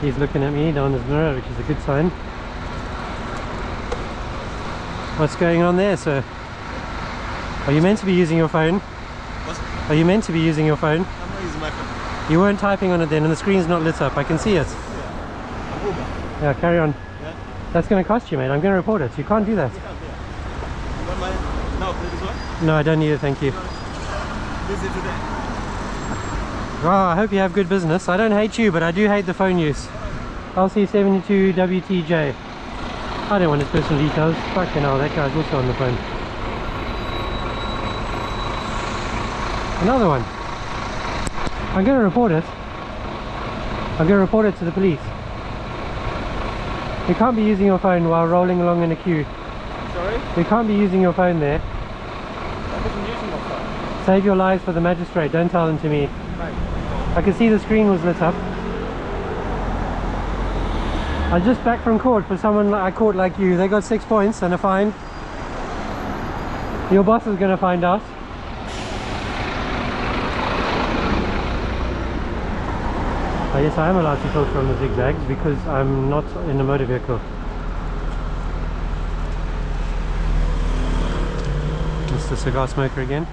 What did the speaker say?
He's looking at me down his mirror, which is a good sign. What's going on there, sir? Are you meant to be using your phone? What? Are you meant to be using your phone? I'm not using my phone. You weren't typing on it then, and the screen's not lit up. I can see it. Yeah. I'm Uber. Yeah, carry on. Yeah. That's going to cost you, mate. I'm going to report it. You can't do that. Yeah. You want my... No, play this one? No, I don't need it, thank you. Busy today. Well, I hope you have good business. I don't hate you, but I do hate the phone use. LC72WTJ. I don't want his personal details. Fucking hell, that guy's also on the phone. Another one. I'm going to report it. I'm going to report it to the police. You can't be using your phone while rolling along in a queue. Sorry? You can't be using your phone there. I wasn't using my phone. Save your lives for the magistrate. Don't tell them to me. Right. I can see the screen was lit up. I'm just back from court for someone I caught like you. They got 6 points and a fine. Your boss is going to find out. Yes, I am allowed to filter on the zigzags because I'm not in a motor vehicle. Mr. Cigar Smoker again.